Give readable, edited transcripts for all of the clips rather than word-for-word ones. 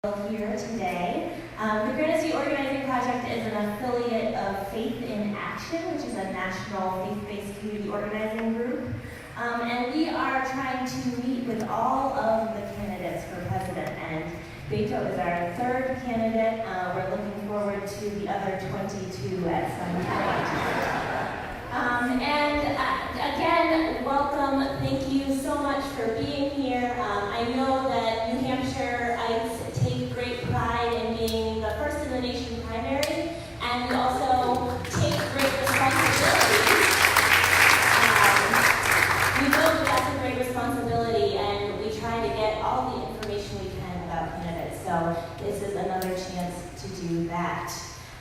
Here today. The Granite Organizing Project is an affiliate of Faith in Action, which is a national faith-based community organizing group. And we are trying to meet with all of the candidates for president. And Beto is our third candidate. We're looking forward to the other 22 at some point. Again, welcome. Thank you so much for being here. I know that New Hampshireites take great pride in being the first in the nation primary, and we also take great responsibility. We know that that's a great responsibility, and we try to get all the information we can about candidates. So this is another chance to do that.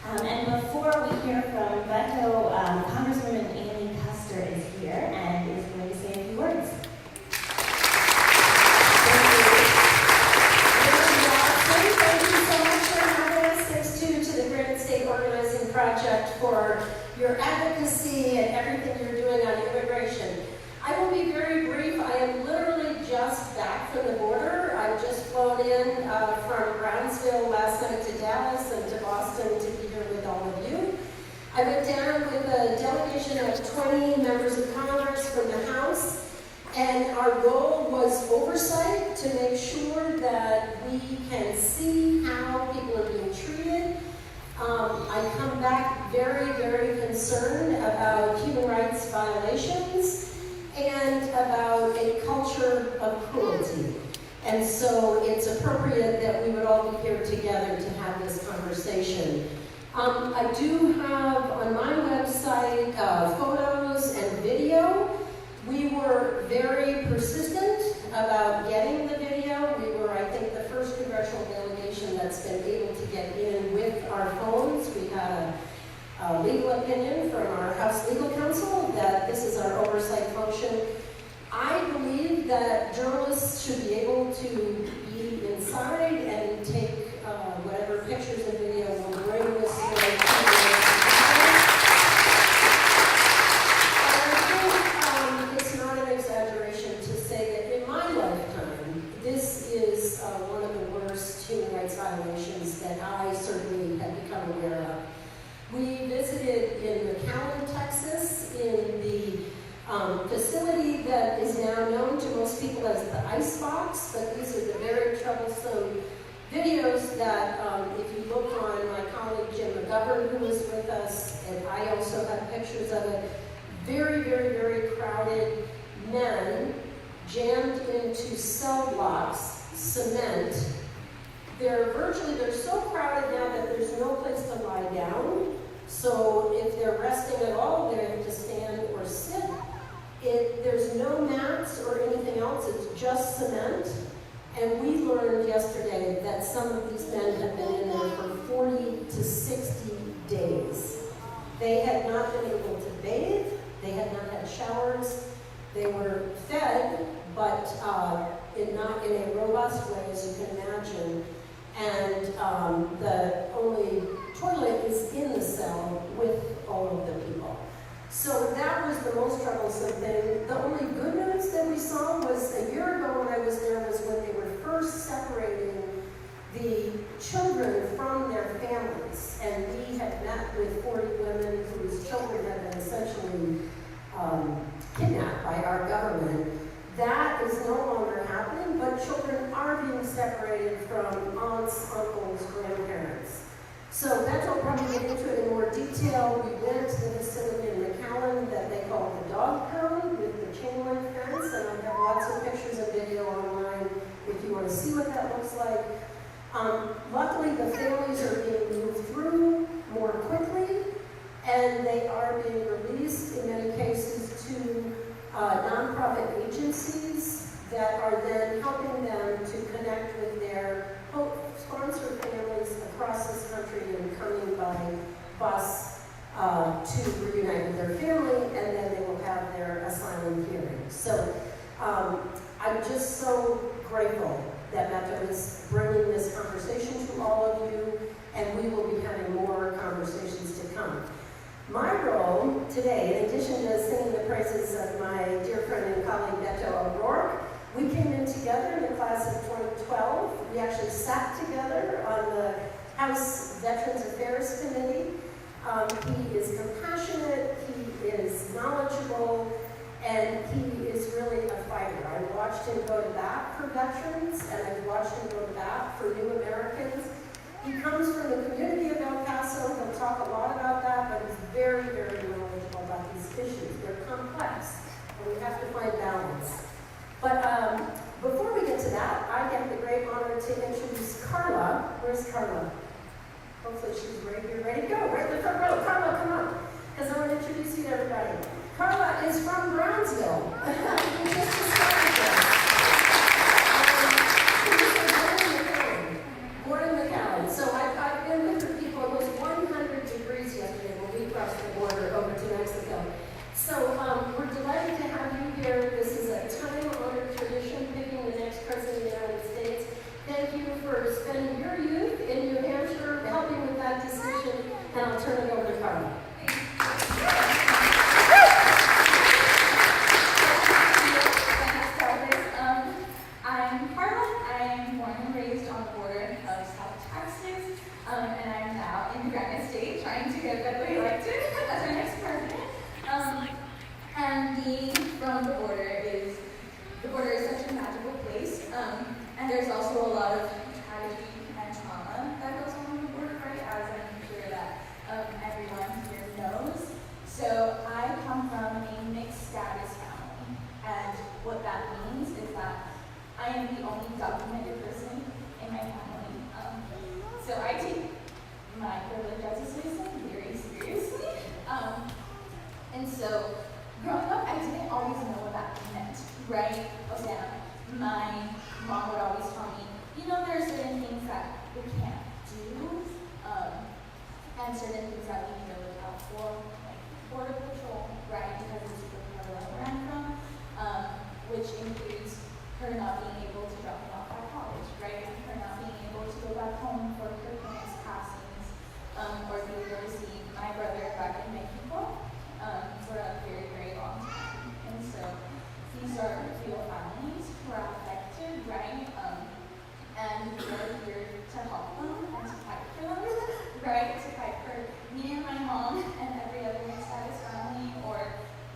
And before we hear from Beto, Congresswoman Amy Custer is here and is going to say a few words. Thank you so much for having us. Thanks to the Granite State Organizing Project for your advocacy and everything you're doing on immigration. I will be very brief. I am literally just back from the border. I've just flown in from Brownsville last night to Dallas and to Boston to be here with all of you. I went down with a delegation of 20 members of Congress from the House, and our goal was oversight to make sure that we can see how people are being treated. I come back very, very concerned about human rights violations and about a culture of cruelty. And so it's appropriate that we would all be here together to have this conversation. I do have on my website photos and video. We were very persistent about getting the video. We were, I think, the first congressional delegation that's been able to get in with our phones. We had a legal opinion from our House Legal Counsel that this is our oversight function. I believe that journalists should be able to be inside and take whatever pictures and video will bring this story to it's not an exaggeration to say that in my lifetime, this is one of the worst human rights violations that I certainly have become aware of. We visited in McAllen, Texas, in the facility that is now known to most people as the Icebox, but these are the very troublesome videos that, if you look on my colleague Jim McGovern, who was with us, and I also have pictures of it, very, very, very crowded men jammed into cell blocks, cement. They're so crowded now that there's no place to lie down. So if they're resting at all, they have to stand or sit. There's no mats or anything else, it's just cement. And we learned yesterday that some of these men have been in there for 40 to 60 days. They had not been able to bathe, they had not had showers, they were fed, but not in a robust way, as you can imagine. And the only toilet is in the cell with all of the people. So that was the most troublesome thing. The only good news that we saw was a year ago when I was there was when they were first separating the children from their families. And we had met with 40 women whose children had been essentially kidnapped by our government. That is no longer happening, but children are being separated from aunts, uncles, grandparents. So Beto will probably get into it in more detail. We went to the facility in McAllen that they call the dog pound with the chain link fence, and I have lots of pictures and video online if you want to see what that looks like. Luckily, the families are being moved through more quickly, and they are being released in many cases to nonprofit agencies that are then helping them to connect with their sponsor families across this country and coming by bus to reunite with their family, and then they will have their asylum hearing. So I'm just so grateful that Beto is bringing this conversation to all of you, and we will be having more conversations to come. My role today, in addition to singing the praises of my dear friend and colleague Beto O'Rourke, we came in together in the class of 2020 2012. We actually sat together on the House Veterans Affairs Committee. He is compassionate, he is knowledgeable, and he is really a fighter. I watched him go to bat for veterans, and I've watched him go to bat for new Americans. He comes from the community of El Paso. He'll talk a lot about that, but he's very, very knowledgeable about these issues. They're complex, and we have to find balance. But before we get to that, I get the great honor to introduce Carla. Where's Carla? Hopefully she's right here, ready to go, right in the front row. Carla, come on, because I want to introduce you to everybody. Carla is from Brownsville. We just discovered this. Born in McAllen. So I've been with the people. It was 100 degrees yesterday when we crossed the border over to Mexico. So we're delighted to have you here. This is a time-honored tradition, picking the next president of the United States. Thank you for spending your youth in New Hampshire, helping with that decision, and I'll turn it over to Carla. I'm Carla. I'm born and raised on the border of South Texas, and I'm now in the Granite State trying to get Beto elected as our next president. And being from the border is such a magical place, and there's also a lot of tragedy and trauma that goes on the border, right, as I'm sure that everyone here knows. So I come from a mixed status family, and what that means is that I am the only documented person in my family. So I take my privilege as a citizen very seriously. And so growing up, I didn't always know what that meant, right? Oh, yeah. My mom would always tell me, there are certain things that we can't do, and certain things that we need to look out for, like border patrol, right? Because it's the part where I'm from, which includes her not being able to drop me off at college, right? Her not being able to go back home for her parents' passings, or be able to see my brother back in Mexico for a very, very long time. And so these are real families who are affected, right? And we're here to help them and to fight for them, right? To fight for me and my mom and every other mixed status family or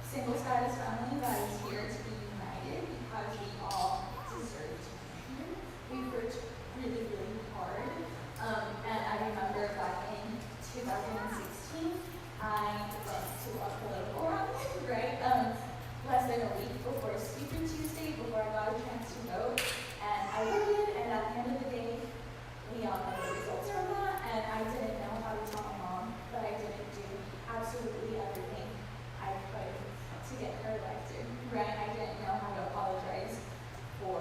single status family that is here to be united because we all deserve to be here. We've worked really, really hard. And I remember back in 2016, I went to a political rally, right? Less than a week before Super Tuesday, before I got a chance to vote. And I voted, and at the end of the day, we all know the results from that. And I didn't know how to tell my mom, but I didn't do absolutely everything I could to get her elected, right? I didn't know how to apologize for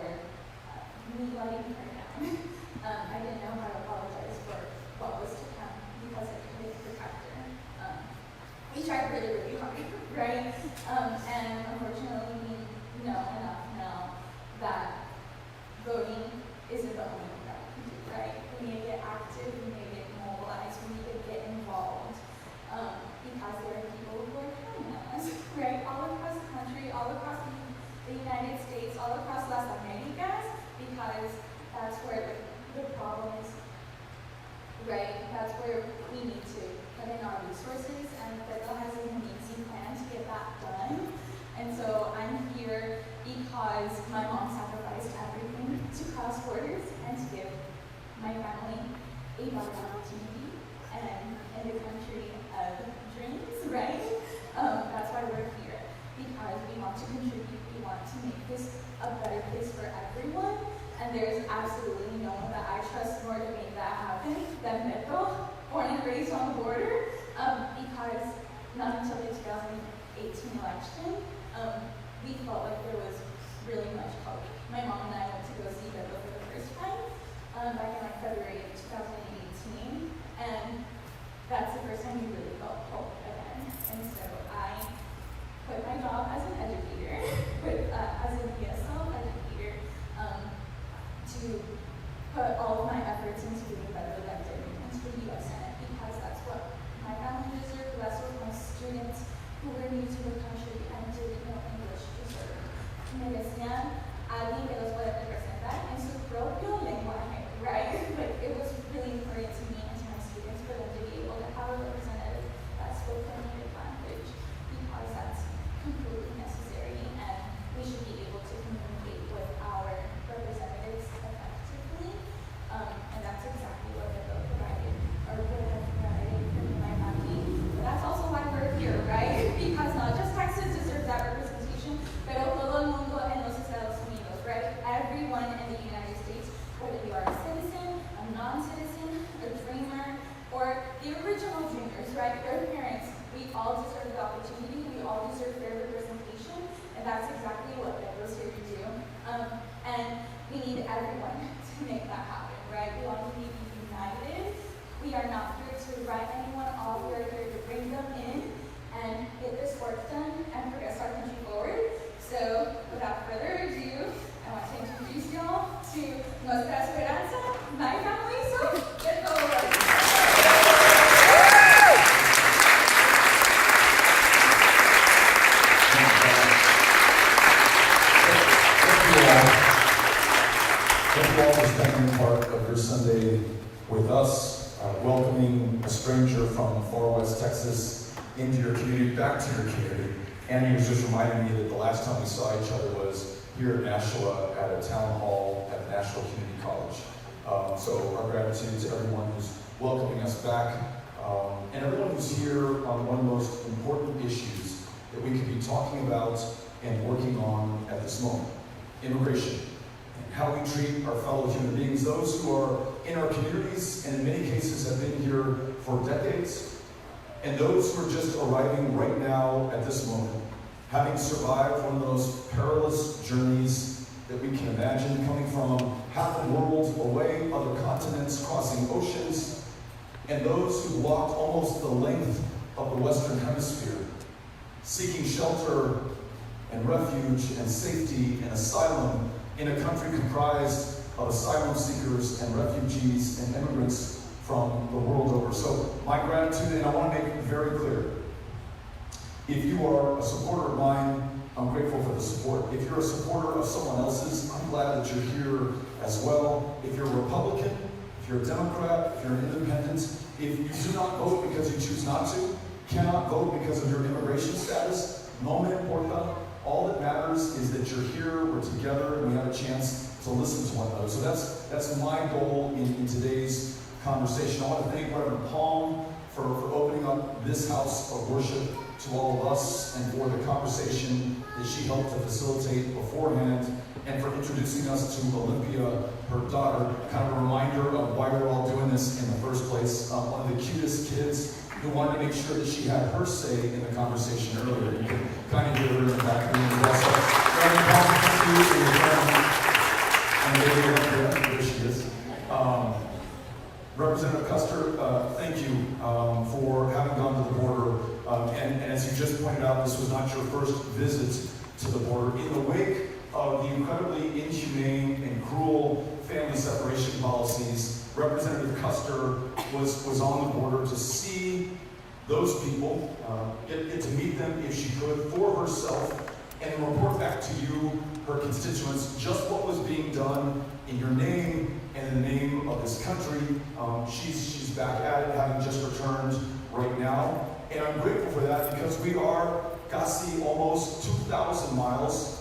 me letting her down. I didn't know how to apologize for what was to come because I couldn't protect her. We tried really, really hard, right? And unfortunately, we know enough now that voting isn't the only thing that we can do, right? We need to get active, we need to get mobilized, we need to get involved, because there are people who are counting on us, right? All across the country, all across the United States, all across Las Americas, because that's where the problem is, right? That's where we need to put in our resources, and Beto has an amazing plan to get that done. And so I'm here because my mom sacrificed everything to cross borders and to give my family a better opportunity and in the country of dreams, right? That's why we're here, because we want to contribute, we want to make this a better place for everyone, and there's absolutely no one that I trust more to make that happen than Beto, born and raised on the border, because not until the 2018 election, we felt like there was really much hope. My mom and I went to go see Beto for the first time back in February of 2018, and that's the first time we really felt hope again. And so I quit my job as an educator, as an ESL educator, to put all of my efforts into getting Beto elected into the U.S. Senate, because that's what my family deserved, that's what my students who were new to the country and didn't know English deserved. Me decían alguien que los puede representar en su propio are not here to write anyone off. We are here to bring them in and get this work done and progress our country forward. So, without further ado, I want to introduce y'all to Nuestra Esperanza, my family. So, let's go over. Thank you all for spending part of your Sunday with us, welcoming a stranger from far west Texas into your community, back to your community. Annie was just reminding me that the last time we saw each other was here in Nashua at a town hall at Nashua Community College. So our gratitude to everyone who's welcoming us back, and everyone who's here on one of the most important issues that we could be talking about and working on at this moment: immigration. How we treat our fellow human beings, those who are in our communities and in many cases have been here for decades, and those who are just arriving right now at this moment, having survived one of the most perilous journeys that we can imagine, coming from half the world away, other continents, crossing oceans, and those who walked almost the length of the Western Hemisphere, seeking shelter and refuge and safety and asylum in a country comprised of asylum seekers and refugees and immigrants from the world over. So my gratitude, and I want to make it very clear, if you are a supporter of mine, I'm grateful for the support. If you're a supporter of someone else's, I'm glad that you're here as well. If you're a Republican, if you're a Democrat, if you're an independent, if you do not vote because you choose not to, cannot vote because of your immigration status, no me importa. All that matters is that you're here, we're together, and we have a chance to listen to one another. So that's my goal in today's conversation. I want to thank Reverend Palm for opening up this house of worship to all of us, and for the conversation that she helped to facilitate beforehand, and for introducing us to Olympia, her daughter, kind of a reminder of why we're all doing this in the first place. One of the cutest kids who wanted to make sure that she had her say in the conversation earlier. You can kind of hear her in the back room. And there she is. Representative Custer, thank you for having gone to the border. And as you just pointed out, this was not your first visit to the border. In the wake of the incredibly inhumane and cruel family separation policies, Representative Custer was on the border to see those people, get to meet them if she could for herself, and report back to you, her constituents, just what was being done in your name and in the name of this country. She's back at it, having just returned right now. And I'm grateful for that because we are casi almost 2,000 miles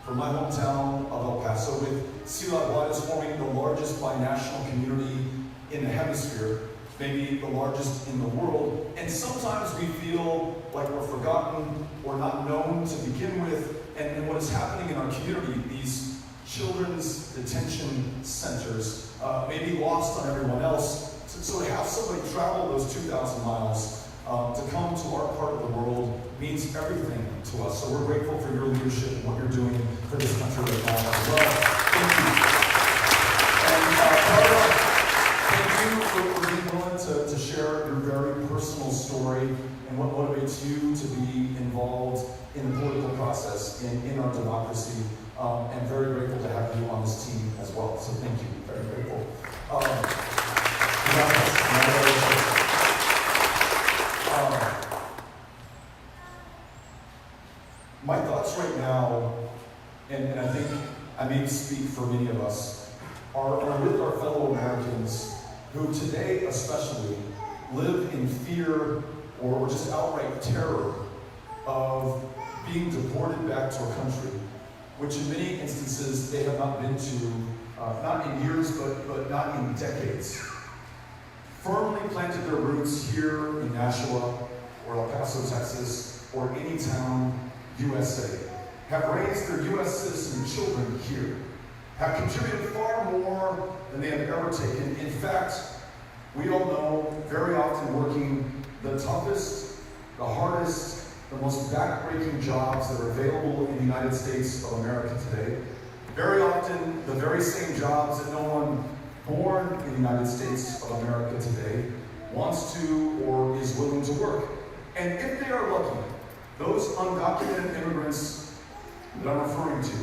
from my hometown of El Paso, with Ciudad Juarez forming the largest binational community in the hemisphere, maybe the largest in the world. And sometimes we feel like we're forgotten or not known to begin with. And what is happening in our community, these children's detention centers, may be lost on everyone else. So to have somebody travel those 2,000 miles to come to our part of the world means everything to us. So we're grateful for your leadership and what you're doing for this country right now as well. Thank you. And Barbara, thank you for being willing to share your very personal story and what motivates you to be involved in the political process in our democracy. And very grateful to have you on this team as well. So thank you. Very grateful. My thoughts right now, and I think I may speak for many of us, are with our fellow Americans who today especially live in fear or just outright terror of being deported back to a country which in many instances they have not been to, not in years, but not in decades. Firmly planted their roots here in Nashua or El Paso, Texas, or any town, USA, have raised their U.S. citizen children here, have contributed far more than they have ever taken. In fact, we all know, very often working the toughest, the hardest, the most backbreaking jobs that are available in the United States of America today. Very often, the very same jobs that no one born in the United States of America today wants to or is willing to work. And if they are lucky, those undocumented immigrants that I'm referring to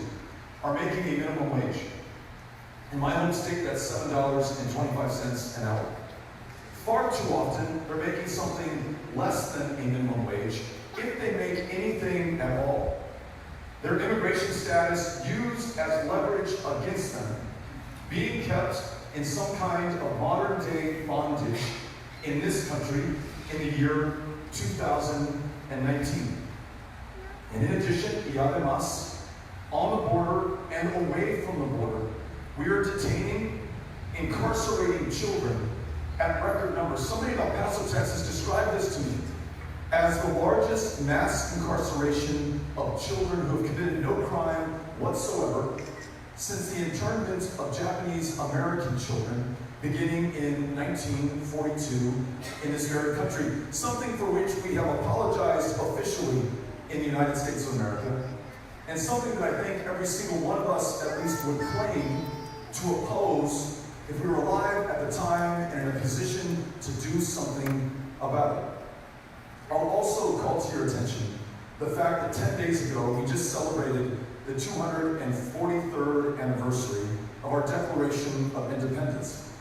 are making a minimum wage. In my home state, that's $7.25 an hour. Far too often, they're making something less than a minimum wage, if they make anything at all. Their immigration status used as leverage against them, being kept in some kind of modern-day bondage in this country in the year 2019. And in addition, y además, on the border and away from the border, we are detaining, incarcerating children at record numbers. Somebody in El Paso, Texas described this to me as the largest mass incarceration of children who have committed no crime whatsoever since the internment of Japanese American children beginning in 1942 in this very country, something for which we have apologized officially in the United States of America, and something that I think every single one of us at least would claim to oppose if we were alive at the time and in a position to do something about it. I'll also call to your attention the fact that 10 days ago we just celebrated the 243rd anniversary of our Declaration of Independence.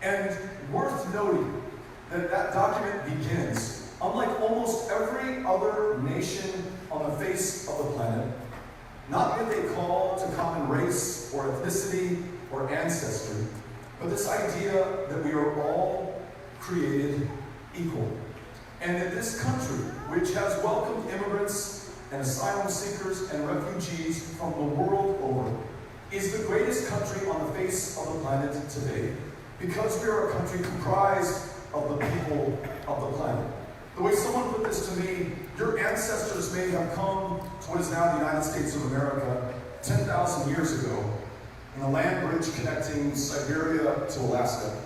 And worth noting that that document begins, unlike almost every other nation on the face of the planet, not with a call to common race or ethnicity or ancestry, but this idea that we are all created equal. And that this country, which has welcomed immigrants and asylum seekers and refugees from the world over, is the greatest country on the face of the planet today, because we are a country comprised of the people of the planet. The way someone put this to me, your ancestors may have come to what is now the United States of America 10,000 years ago in a land bridge connecting Siberia to Alaska.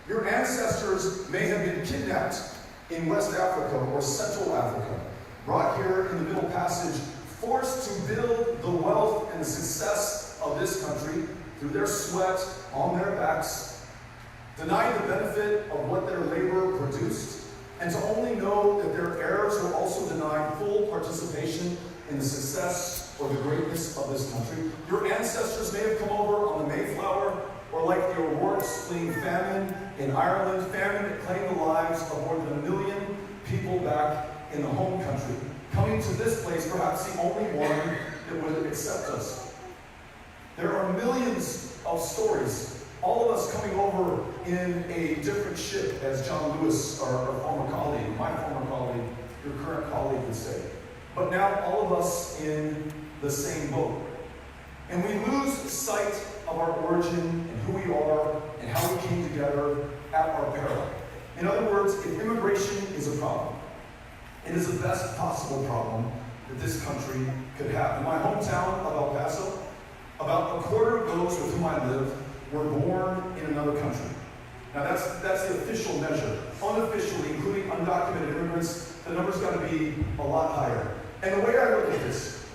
Your ancestors may have been kidnapped in West Africa or Central Africa, brought here in the Middle Passage, forced to build the wealth and the success of this country through their sweat on their backs, denied the benefit of what their labor produced, and to only know that their heirs were also denied full participation in the success or the greatness of this country. Your ancestors may have come over on the Mayflower, or like the O'Rourke's fleeing famine in Ireland, famine that claimed the lives of more than 1 million people back in the home country, coming to this place, perhaps the only one that would accept us. There are millions of stories, all of us coming over in a different ship, as John Lewis, our former colleague, my former colleague, your current colleague would say. But now all of us in the same boat. And we lose sight of our origin and who we are and how we came together at our peril. In other words, if immigration is a problem, it is the best possible problem that this country could have. In my hometown of El Paso, about a quarter of those with whom I live were born in another country. Now that's the official measure. Unofficially, including undocumented immigrants, the number's got to be a lot higher. And the way I look at this,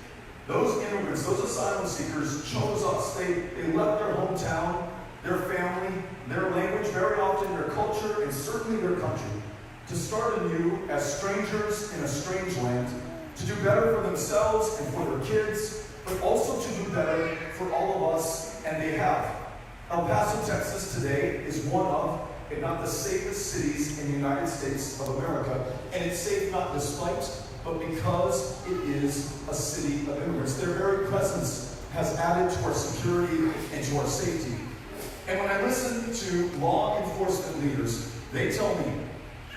those immigrants, those asylum seekers chose us. They left their hometown, their family, their language, very often their culture, and certainly their country, to start anew as strangers in a strange land, to do better for themselves and for their kids, but also to do better for all of us, and they have. El Paso, Texas today is one of, if not the safest cities in the United States of America. And it's safe not despite, but because it is a city of immigrants. Their very presence has added to our security and to our safety. And when I listen to law enforcement leaders, they tell me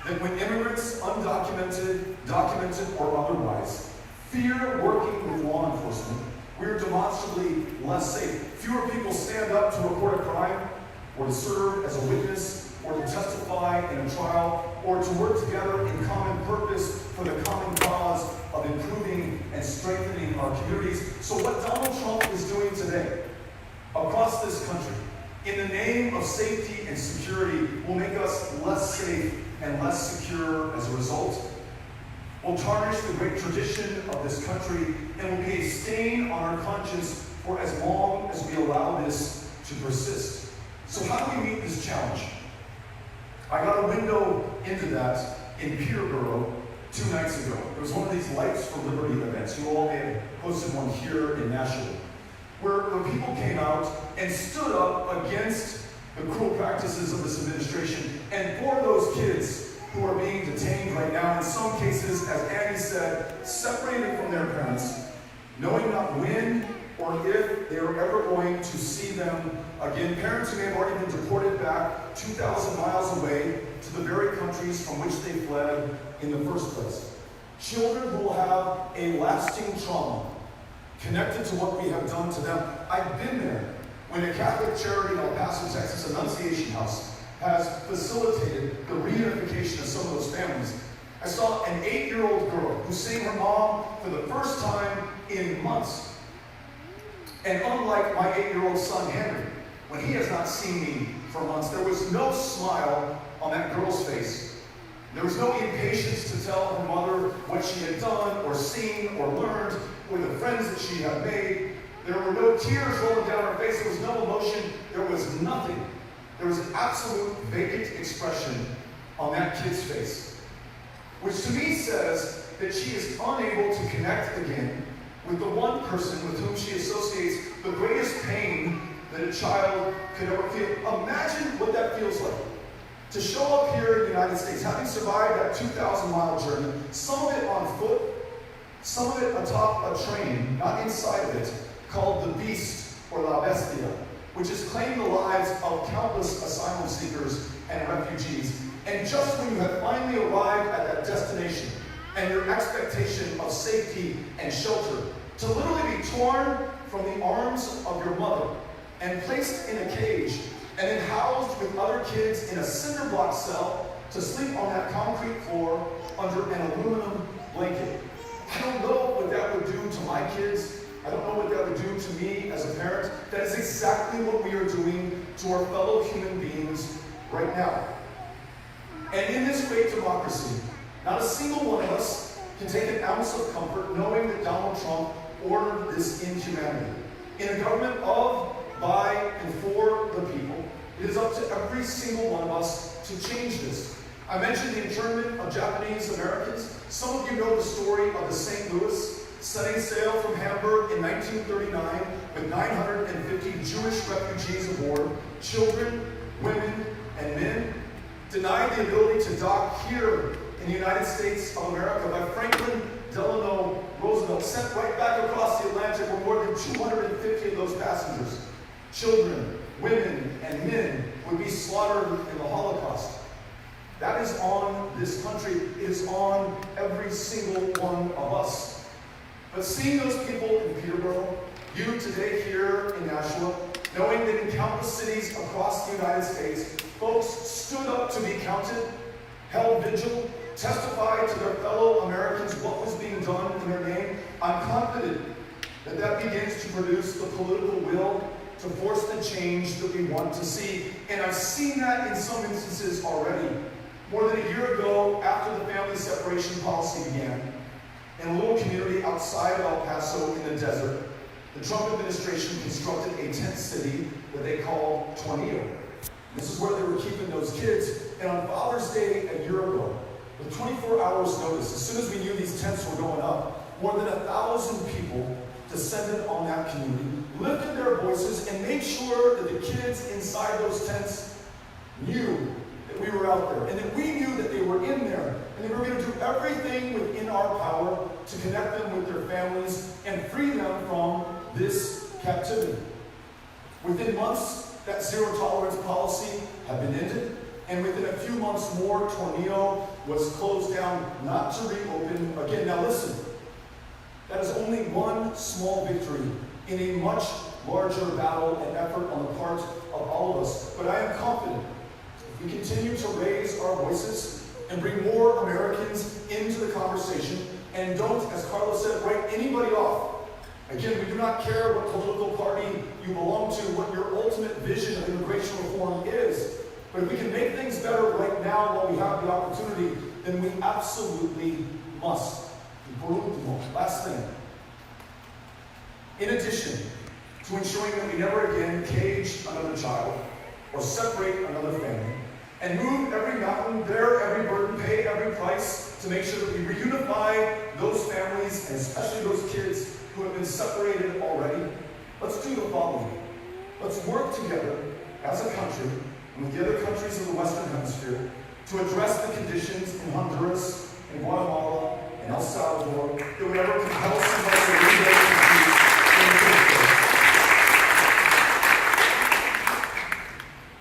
that when immigrants, undocumented, documented, or otherwise, fear working with law enforcement, we're demonstrably less safe. Fewer people stand up to report a crime, or to serve as a witness, or to testify in a trial, or to work together in common purpose for the common cause of improving and strengthening our communities. So what Donald Trump is doing today across this country, in the name of safety and security, will make us less safe and less secure as a result, will tarnish the great tradition of this country, and will be a stain on our conscience for as long as we allow this to persist. So how do we meet this challenge? I got a window into that in Peterborough 2 nights ago. It was one of these Lights for Liberty events. You all may have hosted one here in Nashua, where people came out and stood up against the cruel practices of this administration and for those kids who are being detained right now, in some cases, as Annie said, separated from their parents, knowing not when or if they are ever going to see them again. Parents who may have already been deported back 2,000 miles away to the very countries from which they fled in the first place. Children who will have a lasting trauma connected to what we have done to them. I've been there when a Catholic charity in El Paso, Texas, Annunciation House, has facilitated the reunification of some of those families. I saw an 8-year-old girl who's seeing her mom for the first time in months. And unlike my 8-year-old son, Henry, when he has not seen me for months, there was no smile on that girl's face. There was no impatience to tell her mother what she had done or seen or learned, or the friends that she had made. There were no tears rolling down her face. There was no emotion. There was nothing. There was an absolute vacant expression on that kid's face, which to me says that she is unable to connect again with the one person with whom she associates the greatest pain that a child could ever feel. Imagine what that feels like. To show up here in the United States, having survived that 2,000-mile journey, some of it on foot, some of it atop a train, not inside of it, called the Beast or La Bestia, which has claimed the lives of countless asylum seekers and refugees. And just when you have finally arrived at that destination and your expectation of safety and shelter, to literally be torn from the arms of your mother and placed in a cage and then housed with other kids in a cinder block cell to sleep on that concrete floor under an aluminum blanket. I don't know what that would do to my kids. I don't know what that would do to me as a parent. That is exactly what we are doing to our fellow human beings right now. And in this great democracy, not a single one of us can take an ounce of comfort knowing that Donald Trump ordered this inhumanity. In a government of, by, and for the people, it is up to every single one of us to change this. I mentioned the internment of Japanese Americans. Some of you know the story of the St. Louis setting sail from Hamburg in 1939 with 950 Jewish refugees aboard, children, women, and men, denied the ability to dock here in the United States of America by Franklin Delano Roosevelt, sent right back across the Atlantic with more than 250 of those passengers. Children, women, and men would be slaughtered in the Holocaust. That is on this country. It is on every single one of us. But seeing those people in Peterborough, you today here in Nashua, knowing that in countless cities across the United States, folks stood up to be counted, held vigil, testified to their fellow Americans what was being done in their name, I'm confident that that begins to produce the political will to force the change that we want to see. And I've seen that in some instances already. More than a year ago, after the family separation policy began, in a little community outside of El Paso in the desert, the Trump administration constructed a tent city that they called Tornillo. This is where they were keeping those kids. And on Father's Day a year ago, with 24 hours notice, as soon as we knew these tents were going up, more than 1,000 people descended on that community, lifted their voices, and made sure that the kids inside those tents knew that we were out there, and that we knew that they were in there, and that we were going to do everything within our power to connect them with their families and free them from this captivity. Within months, that zero tolerance policy had been ended, and within a few months more, Tornillo was closed down, not to reopen again. Now listen, that is only one small victory in a much larger battle and effort on the part of all of us. But I am confident if we continue to raise our voices and bring more Americans into the conversation and don't, as Carlos said, write anybody off. Again, we do not care what political party you belong to, what your ultimate vision of immigration reform is. But if we can make things better right now while we have the opportunity, then we absolutely must. Por último, last thing. In addition to ensuring that we never again cage another child or separate another family and move every mountain, bear every burden price to make sure that we reunify those families, and especially those kids who have been separated already. Let's do the following. Let's work together as a country and with the other countries of the Western Hemisphere to address the conditions in Honduras, in Guatemala, in El Salvador that would ever compel somebody to leave their country in the first place.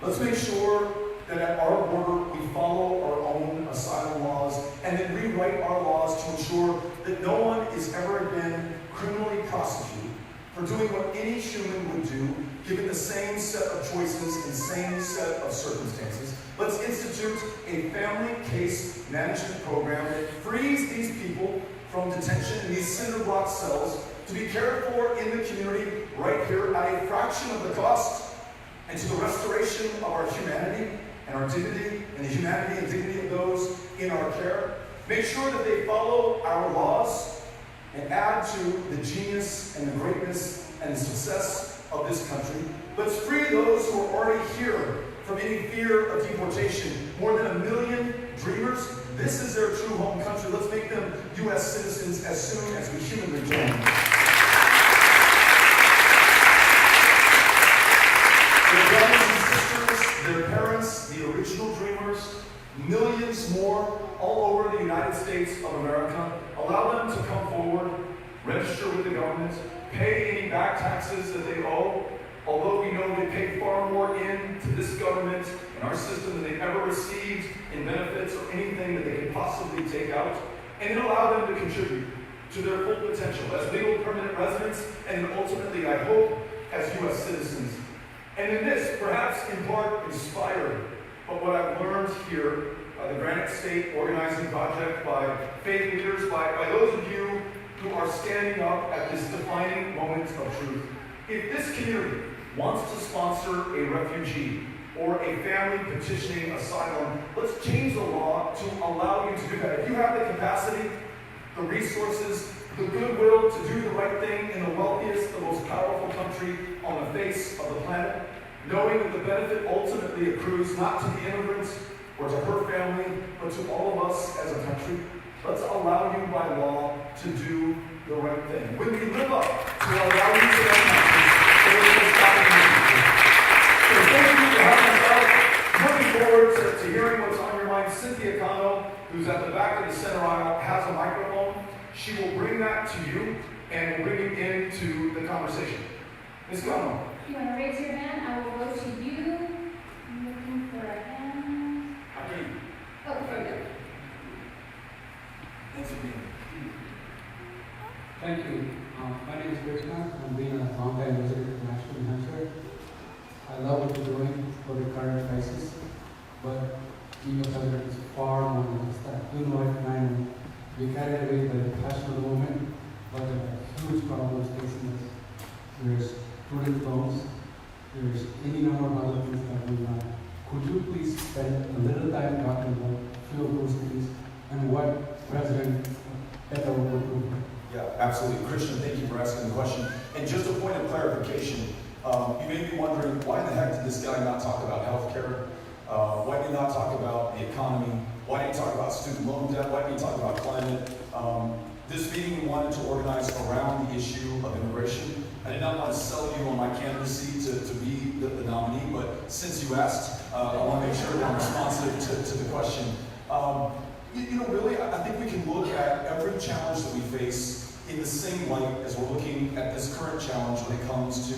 Let's make sure that at our border we follow our own asylum laws and then rewrite our laws to ensure that no one is ever again criminally prosecuted for doing what any human would do, given the same set of choices and same set of circumstances. Let's institute a family case management program that frees these people from detention in these cinder block cells to be cared for in the community right here at a fraction of the cost, and to the restoration of our humanity and our dignity and the humanity and dignity of those in our care. Make sure that they follow our laws and add to the genius and the greatness and the success of this country. Let's free those who are already here from any fear of deportation. More than 1 million dreamers, this is their true home country. Let's make them U.S. citizens as soon as we humanly can. Their brothers and sisters, their parents, the original dreamers, millions more all over the United States of America. Allow them to come forward, register with the government, pay any back taxes that they owe, although we know they pay far more into this government and our system than they've ever received in benefits or anything that they could possibly take out, and then allow them to contribute to their full potential as legal permanent residents, and ultimately, I hope, as U.S. citizens. And in this, perhaps in part inspired by what I've learned here by the Granite State Organizing Project, by faith leaders, by those of you who are standing up at this defining moment of truth. If this community wants to sponsor a refugee or a family petitioning asylum, let's change the law to allow you to do that. If you have the capacity, the resources, the goodwill to do the right thing in the wealthiest, the most powerful country on the face of the planet, knowing that the benefit ultimately accrues not to the immigrants or to her family, but to all of us as a country, let's allow you by law to do the right thing. When we live up to our values and our country, there is no stopping us. So thank you for having us out. Looking forward to hearing what's on your mind. Cynthia Cano, who's at the back of the center aisle, has a microphone. She will bring that to you and will bring you into the conversation. Ms. Cano. If you want to raise your hand, I will go to you. I'm looking for a hand. Oh, there we go. Thanks for being here. Thank you. My name is Krishna. I'm being a long-time resident of Nashua, New Hampshire. I love what you're doing for the current crisis, but you know that it's far more than just that. You know it, and I know. We carried away by the passion of the moment, but there are huge problems facing us. There's student loans, there's any number of other things that we want. Could you please spend a little time talking about a few of those things and what President Beto will do? Yeah, absolutely. Christian, thank you for asking the question. And just a point of clarification, you may be wondering, why in the heck did this guy not talk about healthcare? Why did he not talk about the economy? Why didn't he talk about student loan debt? Why didn't he talk about climate? This meeting we wanted to organize around the issue of immigration. I did not want to sell you on my candidacy to be the nominee, but since you asked, I want to make sure that I'm responsive to the question. Really, I think we can look at every challenge that we face in the same light as we're looking at this current challenge when it comes to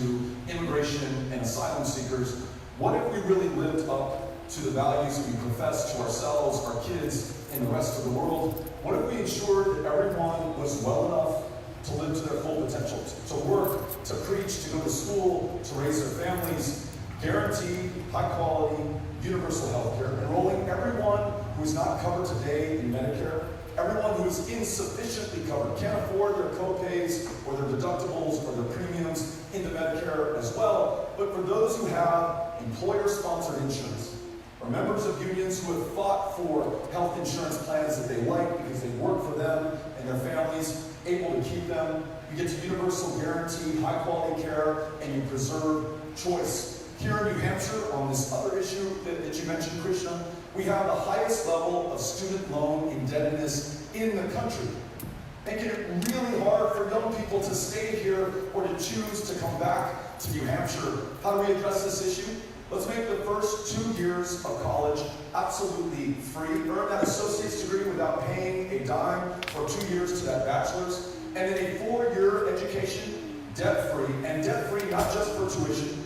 immigration and asylum seekers. What if we really lived up to the values that we profess to ourselves, our kids, and the rest of the world? What if we ensured that everyone was well enough to live to their full potential, to work, to preach, to go to school, to raise their families, guarantee high quality, universal health care, enrolling everyone who is not covered today in Medicare, everyone who is insufficiently covered, can't afford their co-pays or their deductibles or their premiums into Medicare as well, but for those who have employer-sponsored insurance, or members of unions who have fought for health insurance plans that they like because they work for them and their families, able to keep them. You get to universal guarantee, high quality care, and you preserve choice. Here in New Hampshire, on this other issue that you mentioned, Krishna, we have the highest level of student loan indebtedness in the country, making it really hard for young people to stay here or to choose to come back to New Hampshire. How do we address this issue? Let's make the first 2 years of college absolutely free. Earn that associate's degree without paying a dime for 2 years to that bachelor's. And in a 4-year education, debt-free. And debt-free not just for tuition,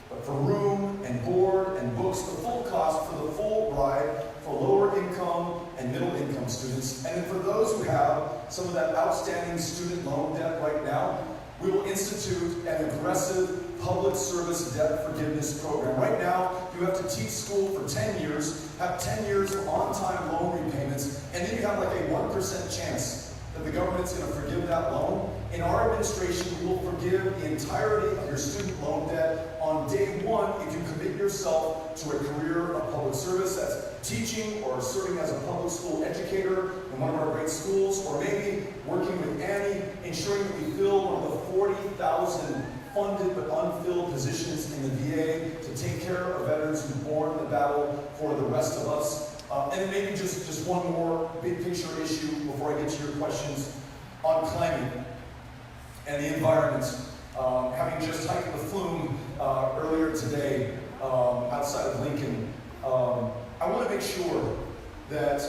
but for room and board and books, the full cost for the full ride for lower income and middle income students. And then for those who have some of that outstanding student loan debt right now, we will institute an aggressive public service debt forgiveness program. Right now, you have to teach school for 10 years, have 10 years of on-time loan repayments, and then you have like a 1% chance that the government's going to forgive that loan. In our administration, we will forgive the entirety of your student loan debt on day one if you commit yourself to a career of public service. That's teaching or serving as a public school educator in one of our great schools, or maybe working with Annie, ensuring that we fill one of the 40,000 funded but unfilled positions in the VA to take care of veterans who've borne the battle for the rest of us. And then maybe just one more big picture issue before I get to your questions on climate and the environment. Having just hiked the flume earlier today outside of Lincoln, I want to make sure that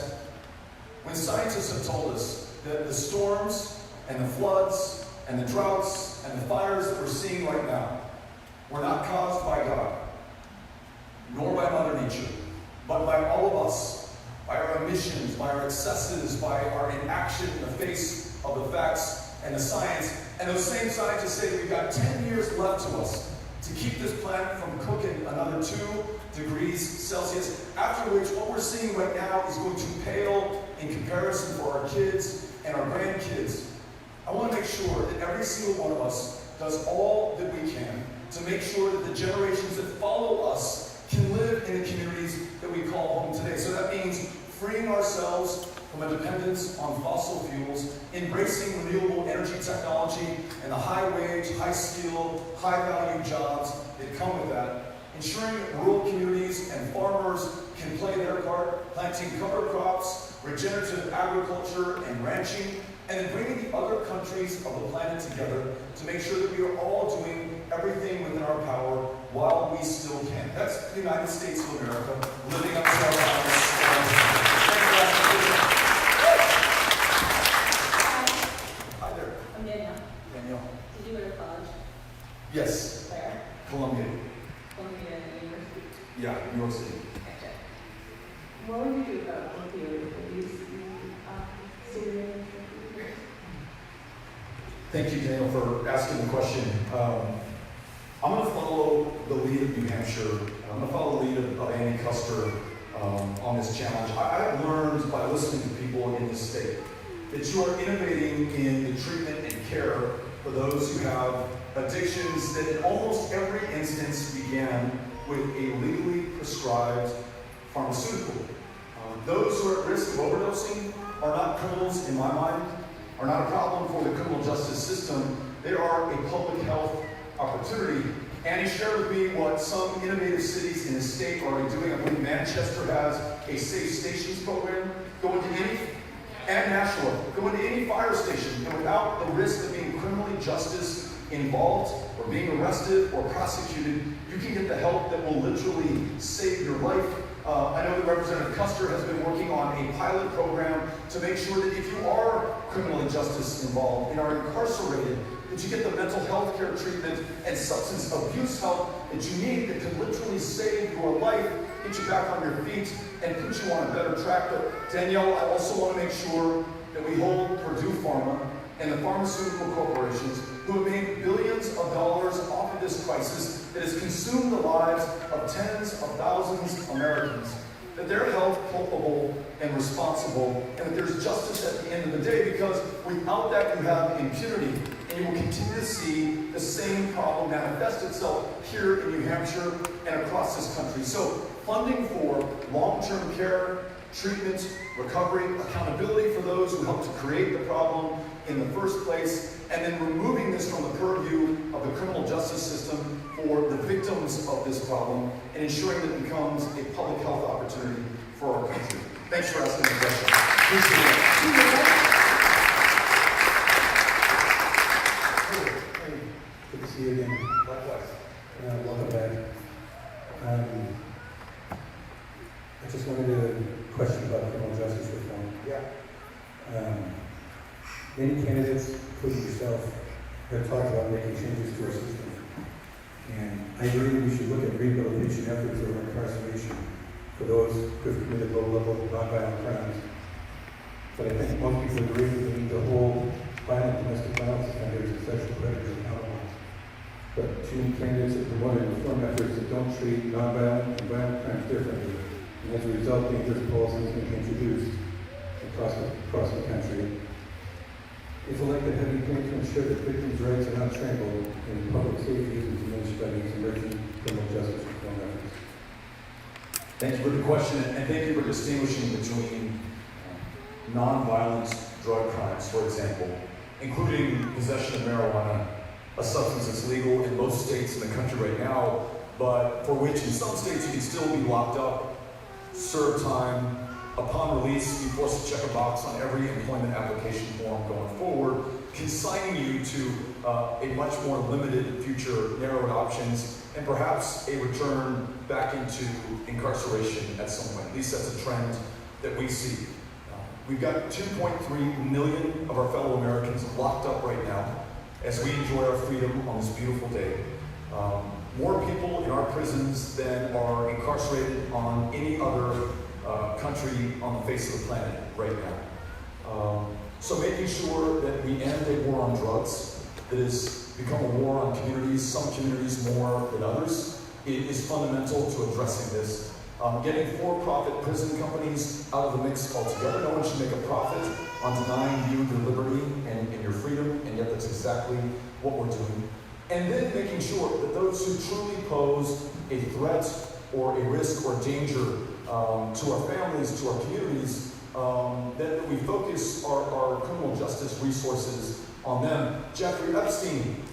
when scientists have told us that the storms and the floods and the droughts and the fires that we're seeing right now were not caused by God, nor by Mother Nature, but by all of us, by our emissions, by our excesses, by our inaction in the face of the facts and the science. And those same scientists say we've got 10 years left to us to keep this planet from cooking another 2 degrees Celsius, after which what we're seeing right now is going to pale in comparison for our kids and our grandkids. I want to make sure that every single one of us does all that we can to make sure that the generations that follow us can live in the communities that we call home today. So that means freeing ourselves from a dependence on fossil fuels, embracing renewable energy technology and the high-wage, high-skill, high-value jobs that come with that, ensuring that rural communities and farmers can play their part, planting cover crops, regenerative agriculture, and ranching, and then bringing the other countries of the planet together to make sure that we are all doing everything within our power while we still can. That's the United States of America, living up to our promise. Hi there. I'm Danielle. Danielle. Did you go to college? Yes. Where? Columbia. Columbia University. Yeah, New York City. Gotcha. What would you do about opioids? Have you seen Thank you, Daniel, for asking the question. I'm going to follow the lead of New Hampshire. I'm going to follow the lead of Annie Custer on this challenge. I've learned by listening to people in this state that you are innovating in the treatment and care for those who have addictions that in almost every instance began with a legally prescribed pharmaceutical. Those who are at risk of overdosing are not criminals in my mind, are not a problem for the criminal justice system. They are a public health opportunity. Annie shared with me what some innovative cities in the state are already doing. I believe Manchester has a safe stations program. Go into any, and Nashua, go into any fire station, and without the risk of being criminally justice involved or being arrested or prosecuted, you can get the help that will literally save your life. I know that Representative Custer has been working on a pilot program to make sure that if you are criminally justice involved and are incarcerated, that you get the mental health care treatment and substance abuse help that you need that can literally save your life, get you back on your feet, and put you on a better track. But Danielle, I also want to make sure that we hold Purdue Pharma and the pharmaceutical corporations who have made billions of dollars off of this crisis that has consumed the lives of tens of thousands of Americans, that they're held culpable and responsible, and that there's justice at the end of the day, because without that you have impunity, and you will continue to see the same problem manifest itself here in New Hampshire and across this country. So funding for long-term care, treatment, recovery, accountability for those who helped to create the problem in the first place, and then removing this from the purview of the criminal justice system for the victims of this problem, and ensuring that it becomes a public health opportunity for our country. Thanks for asking the question. Appreciate it. Good to see you again. Likewise. Welcome back. I just wanted to question about criminal justice reform. Yeah. Many candidates, including yourself, have talked about making changes to our system. And I agree we should look at rehabilitation efforts over incarceration for those who have committed low-level, nonviolent crimes. But I think most people agree we need to hold violent domestic violence offenders and sexual predators accountable. But too many candidates have promoted reform efforts that don't treat nonviolent and violent crimes differently. And as a result, dangerous policies can be introduced across the country. If elected, have you planned to ensure that victims' rights are not trampled and public safety isn't diminished by these emerging criminal justice reform efforts? Thank you for the question, and thank you for distinguishing between nonviolent drug crimes, for example, including possession of marijuana, a substance that's legal in most states in the country right now, but for which in some states you can still be locked up, serve time. Upon release, be forced to check a box on every employment application form going forward, consigning you to a much more limited future, narrowed options, and perhaps a return back into incarceration at some point. At least that's a trend that we see. We've got 2.3 million of our fellow Americans locked up right now as we enjoy our freedom on this beautiful day. More people in our prisons than are incarcerated on any other country on the face of the planet right now. So making sure that we end a war on drugs that has become a war on communities, some communities more than others, is fundamental to addressing this. Getting for-profit prison companies out of the mix altogether. No one should make a profit on denying you your liberty and your freedom, and yet that's exactly what we're doing. And then making sure that those who truly pose a threat or a risk or danger to our families, to our communities, that we focus our criminal justice resources on them. Jeffrey Epstein,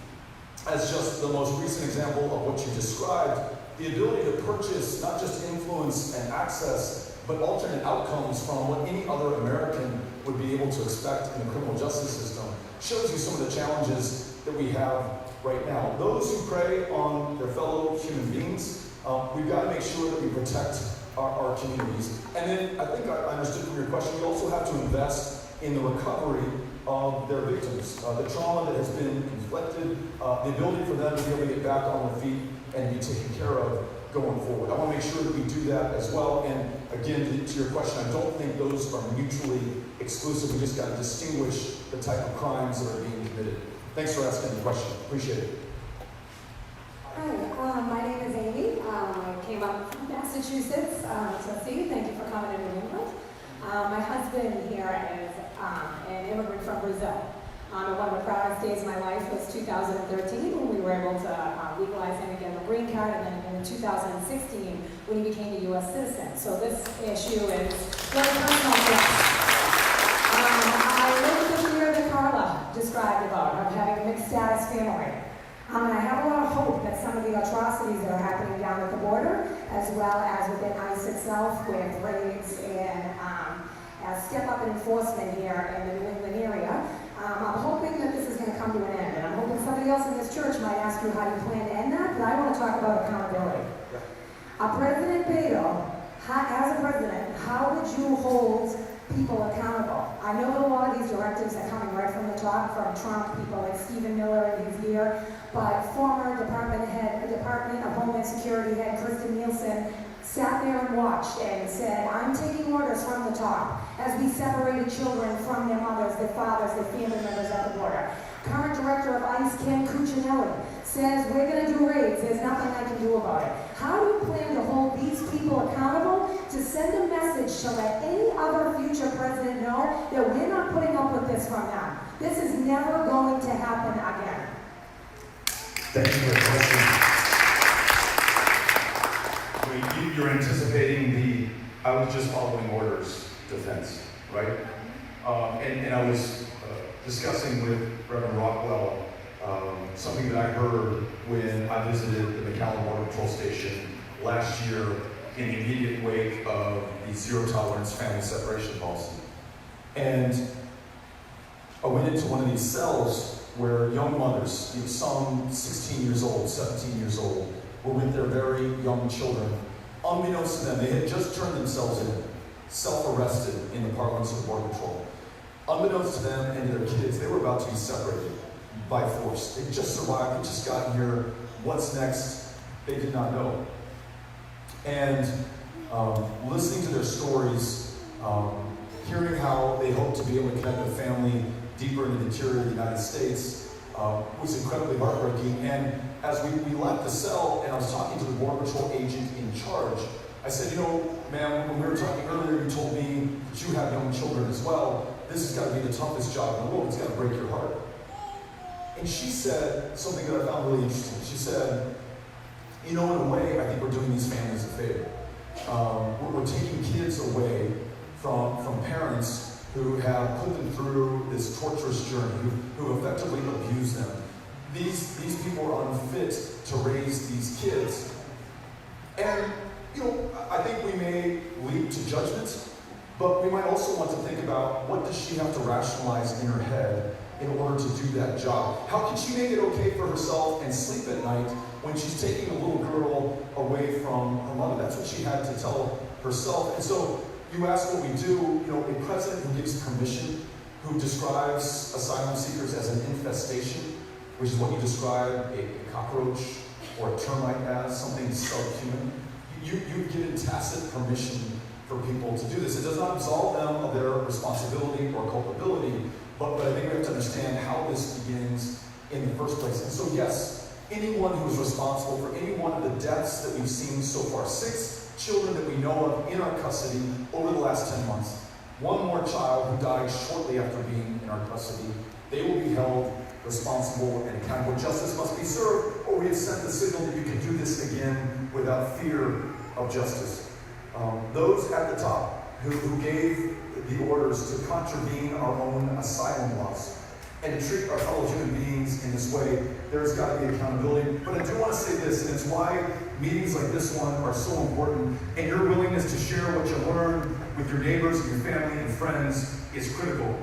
as just the most recent example of what you described, the ability to purchase not just influence and access, but alternate outcomes from what any other American would be able to expect in the criminal justice system, shows you some of the challenges that we have right now. Those who prey on their fellow human beings, we've got to make sure that we protect our communities. And then I think I understood from your question, we also have to invest in the recovery of their victims. The trauma that has been inflicted, the ability for them to be able to get back on their feet and be taken care of going forward. I want to make sure that we do that as well. And again, to your question, I don't think those are mutually exclusive. We just got to distinguish the type of crimes that are being committed. Thanks for asking the question. Appreciate it. Hi, my name is Amy. I came up from Massachusetts to see you. Thank you for coming to New England. My husband here is an immigrant from Brazil. And one of the proudest days of my life was 2013 when we were able to legalize him and get him a green card, and then in 2016 when he became a U.S. citizen. So this issue is very personal to us. I live with the fear that Carla described about of having a mixed status family. And I have a lot of hope that some of the atrocities that are happening down at the border, as well as within ICE itself, with raids and step up in enforcement here in the New England area, I'm hoping that this is going to come to an end. And I'm hoping somebody else in this church might ask you how you plan to end that, but I want to talk about accountability. President Beto, as a president, how would you hold people accountable? I know that a lot of these directives are coming right from the top, from Trump, people like Stephen Miller, who's here, but former Department of Homeland Security head Kristen Nielsen sat there and watched and said, I'm taking orders from the top as we separated children from their mothers, their fathers, their family members at the border. Current director of ICE, Ken Cuccinelli, says we're going to do raids, there's nothing I can do about it. How do you plan to hold these people accountable to send a message to let any other future president know that we're not putting up with this from them? This is never going to happen again. Thank you for the question. you're anticipating the "I was just following orders" defense, right? And I was discussing with Reverend Rockwell something that I heard when I visited the McAllen Border Patrol Station last year in the immediate wake of the zero tolerance family separation policy. And I went into one of these cells where young mothers, some 16 years old, 17 years old, were with their very young children. Unbeknownst to them, they had just turned themselves in, self-arrested in the parlance of the Border Patrol. Unbeknownst to them and to their kids, they were about to be separated by force. They just survived, they just got here. What's next? They did not know. And listening to their stories, hearing how they hope to be able to connect with family deeper in the interior of the United States was incredibly heartbreaking. And as we left the cell and I was talking to the Border Patrol agent in charge, I said, ma'am, when we were talking earlier, you told me that you have young children as well. This has got to be the toughest job in the world. It's got to break your heart. And she said something that I found really interesting. She said, in a way, I think we're doing these families a favor. We're taking kids away from parents who have put them through this torturous journey, who effectively abuse them. These people are unfit to raise these kids. And, I think we may leap to judgment, but we might also want to think about what does she have to rationalize in her head in order to do that job? How can she make it okay for herself and sleep at night when she's taking a little girl away from her mother? That's what she had to tell herself. And so you ask what we do, a president who gives permission, who describes asylum seekers as an infestation, which is what you describe a cockroach or a termite as, something subhuman. You've given tacit permission for people to do this. It does not absolve them of their responsibility or culpability, but I think we have to understand how this begins in the first place. And so yes, anyone who is responsible for any one of the deaths that we've seen so far, 6 children that we know of in our custody over the last 10 months, one more child who died shortly after being in our custody, they will be held responsible and accountable. Justice must be served, or we have sent the signal that you can do this again without fear of justice. Those at the top who gave the orders to contravene our own asylum laws and to treat our fellow human beings in this way, there's got to be accountability. But I do want to say this, and it's why meetings like this one are so important, and your willingness to share what you learn with your neighbors and your family and friends is critical.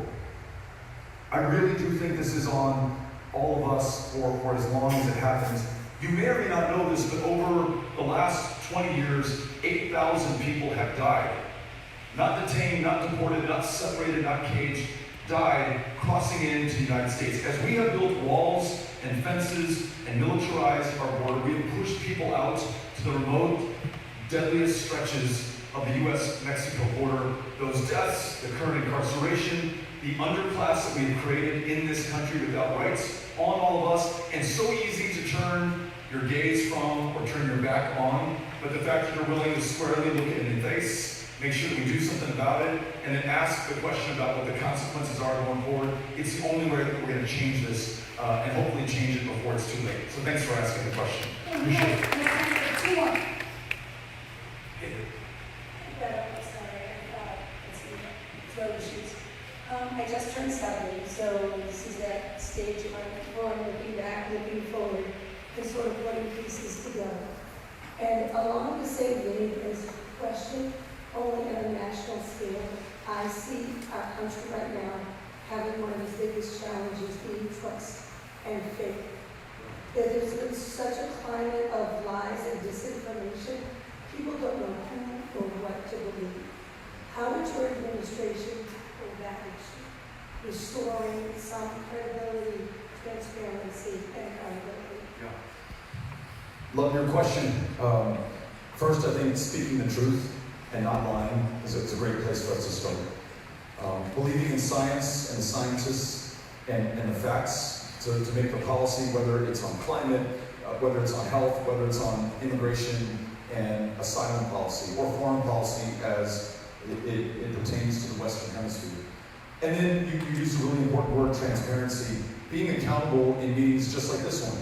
I really do think this is on all of us for as long as it happens. You may or may not know this, but over the last 20 years, 8,000 people have died. Not detained, not deported, not separated, not caged, died crossing into the United States. As we have built walls and fences and militarized our border, we have pushed people out to the remote, deadliest stretches of the U.S.-Mexico border. Those deaths, the current incarceration, the underclass that we have created in this country without rights on all of us, and so easy to turn your gaze from or turn your back on, but the fact that you're willing to squarely look it in the face, make sure that we do something about it, and then ask the question about what the consequences are going forward. It's the only way that we're going to change this, and hopefully change it before it's too late. So thanks for asking the question. Appreciate it. I just turned 70, so this is that stage of my form, looking back, looking forward, and sort of putting pieces together. And along the same vein is a question, only at a national scale. I see our country right now having one of the biggest challenges being trust and faith. That there's been such a climate of lies and disinformation. People don't know who or what to believe. How would your administration hold that issue, restoring some credibility, transparency, and accountability? Yeah. Love your question. First, I think speaking the truth and not lying is a great place for us to start. Believing in science and the scientists and the facts to make the policy, whether it's on climate, whether it's on health, whether it's on immigration and asylum policy, or foreign policy as it pertains to the Western Hemisphere. And then you use a really important word, transparency. Being accountable in meetings just like this one.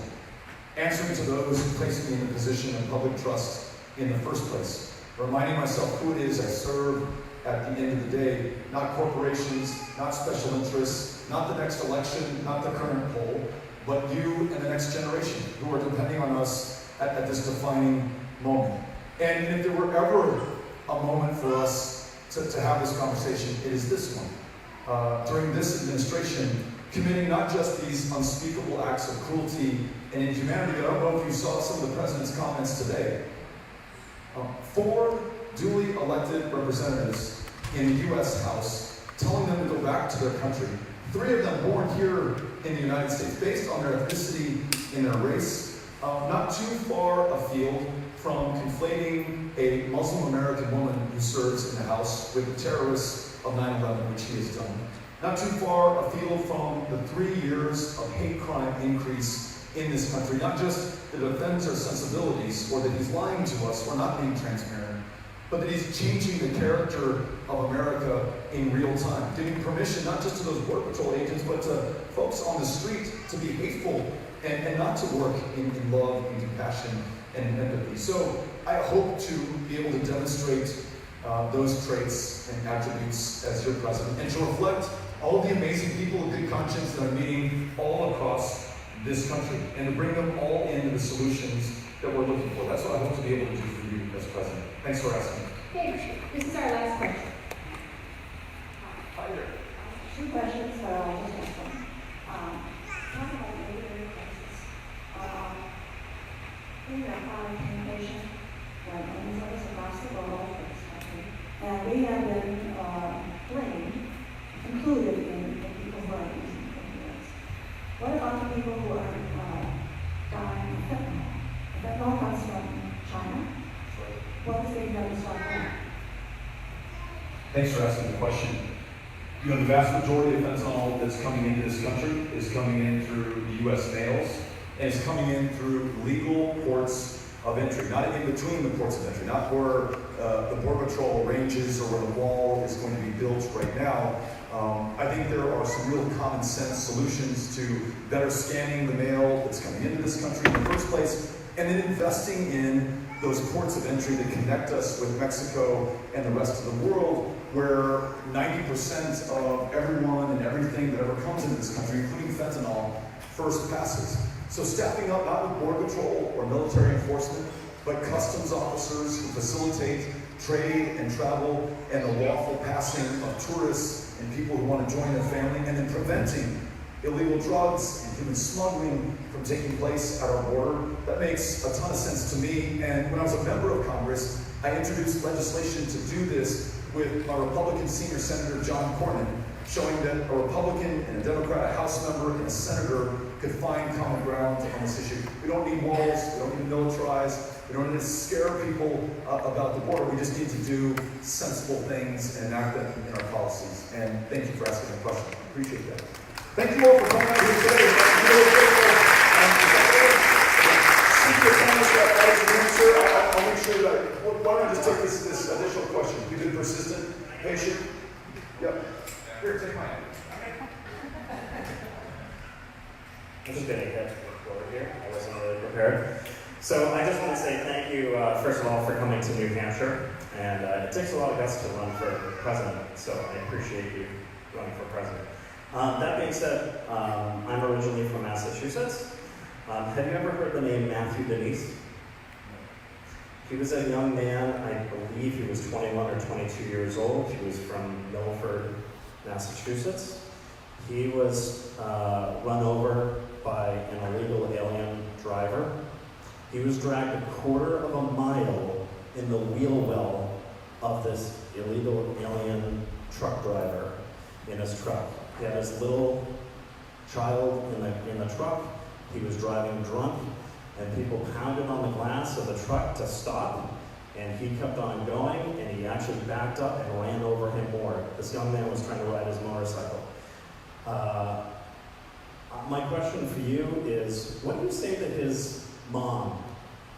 Answering to those who placed me in the position of public trust in the first place. reminding myself who it is I serve at the end of the day, not corporations, not special interests, not the next election, not the current poll, but you and the next generation who are depending on us at this defining moment. And if there were ever a moment for us to have this conversation, it is this one. During this administration, committing not just these unspeakable acts of cruelty and inhumanity, but I don't know if you saw some of the president's comments today. 4 duly elected representatives in the U.S. House telling them to go back to their country. 3 of them born here in the United States, based on their ethnicity and their race, not too far afield from conflating a Muslim American woman who serves in the House with the terrorists of 9/11, which he has done. Not too far afield from the 3 years of hate crime increase in this country. Not just that it offends our sensibilities or that he's lying to us, we're not being transparent, but that he's changing the character of America in real time, giving permission not just to those Border Patrol agents, but to folks on the street to be hateful and not to work in love and compassion and empathy. So I hope to be able to demonstrate those traits and attributes as your president, and to reflect all of the amazing people of good conscience that I'm meeting all across this country, and to bring them all into the solutions that we're looking for. That's what I hope to be able to do for you as president. Thanks for asking. Okay, this is our last question. Hi there. 2 questions, but I'll just ask them. Talk about neighborhood crisis. We have chronic communication from many of us across the world, and we have been blamed, included in people who are using opioids. What about the people who are dying of fentanyl? Fentanyl comes from China. What is being done to stop that? Thanks for asking the question. You know, the vast majority of fentanyl that's coming into this country is coming in through the U.S. mails, and it's coming in through legal ports of entry, not in between the ports of entry, not where the Border Patrol ranges or where the wall is going to be built right now. I think there are some real common sense solutions to better scanning the mail that's coming into this country in the first place, and then investing in those ports of entry that connect us with Mexico and the rest of the world, where 90% of everyone and everything that ever comes into this country, including fentanyl, first passes. So stepping up, not with Border Patrol or military enforcement, but customs officers who facilitate trade and travel and the lawful passing of tourists and people who want to join their family, and then preventing illegal drugs and human smuggling from taking place at our border. That makes a ton of sense to me. And when I was a member of Congress, I introduced legislation to do this with my Republican senior senator, John Cornyn, showing that a Republican and a Democrat, a House member and a senator could find common ground on this issue. We don't need walls, we don't need to militarize, we don't need to scare people about the border. We just need to do sensible things and enact them in our policies. And thank you for asking the question. I appreciate that. Thank you all for coming out here today. I'm really grateful. I'll make sure that, why don't I just take this additional question? You've been persistent, patient. Yep. Here, take mine. This is getting hit forward here. I wasn't really prepared. So I just want to say thank you, first of all, for coming to New Hampshire. And it takes a lot of guts to run for president, so I appreciate you running for president. That being said, I'm originally from Massachusetts. Have you ever heard the name Matthew Denise? He was a young man, I believe he was 21 or 22 years old. He was from Milford, Massachusetts. He was run over by an illegal alien driver. He was dragged a quarter of a mile in the wheel well of this illegal alien truck driver in his truck. He had his little child in the truck. He was driving drunk, and people pounded on the glass of the truck to stop, and he kept on going, and he actually backed up and ran over him more. This young man was trying to ride his motorcycle. My question for you is, what do you say to his mom?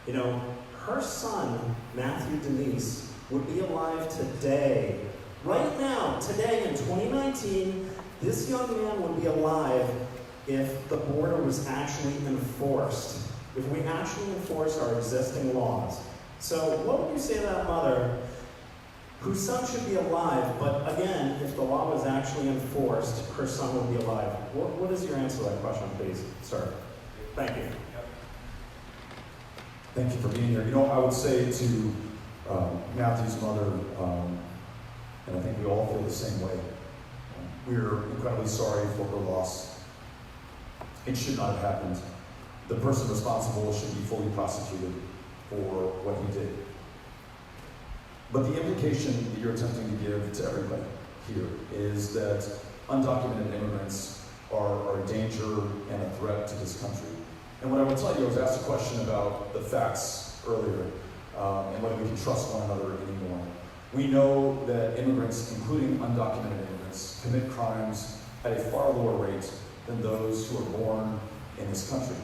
You know, her son, Matthew Denise, would be alive today. Right now, today in 2019, this young man would be alive if the border was actually enforced. If we actually enforce our existing laws. So what would you say to that mother whose son should be alive, but again, if the law was actually enforced, her son would be alive? What is your answer to that question, please, sir? Thank you. Thank you for being here. You know, I would say to Matthew's mother, and I think we all feel the same way, we're incredibly sorry for her loss. It should not have happened. The person responsible should be fully prosecuted for what he did. But the implication that you're attempting to give to everybody here is that undocumented immigrants are a danger and a threat to this country. And what I will tell you, I was asked a question about the facts earlier, and whether we can trust one another anymore. We know that immigrants, including undocumented immigrants, commit crimes at a far lower rate than those who are born in this country.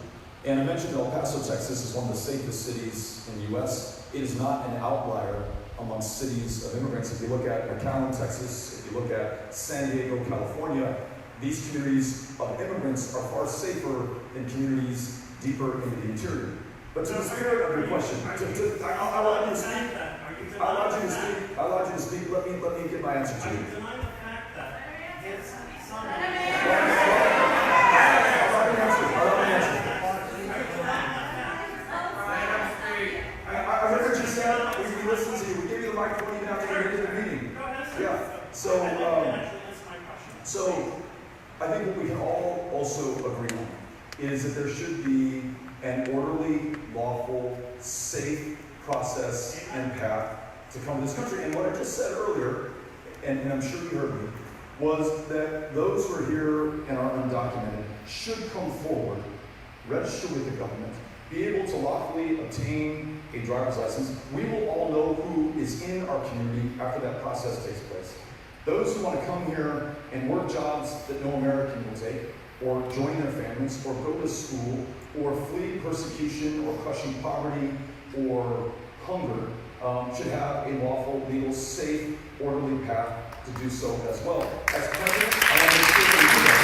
And I mentioned El Paso, Texas is one of the safest cities in the US. It is not an outlier amongst cities of immigrants. If you look at McAllen, Texas, if you look at San Diego, California, these communities of immigrants are far safer than communities deeper into the interior. But to the spirit of your question, I allowed you to speak. I allowed you to speak. Let me get my answer to you. Deny the fact that his son. I heard what you said. We listened to you. We gave you the microphone even after the end of the meeting. Yeah. So I think what we can all also agree on is that there should be an orderly, lawful, safe process and path to come to this country. And what I just said earlier, and I'm sure you heard me, was that those who are here and are undocumented should come forward, register with the government, be able to lawfully obtain a driver's license. We will all know who is in our community after that process takes place. Those who want to come here and work jobs that no American will take, or join their families, or go to school, or flee persecution, or crushing poverty, or hunger, should have a lawful, legal, safe, orderly path to do so as well. As president, I want to make sure that we do that.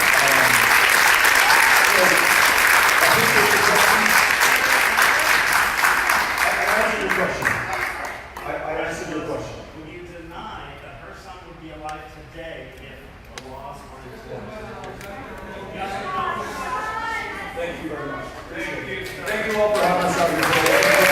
I answered your question. Will you deny that her son would be alive today if the laws weren't enforced? Thank you very much. Thank you all for having us out here today.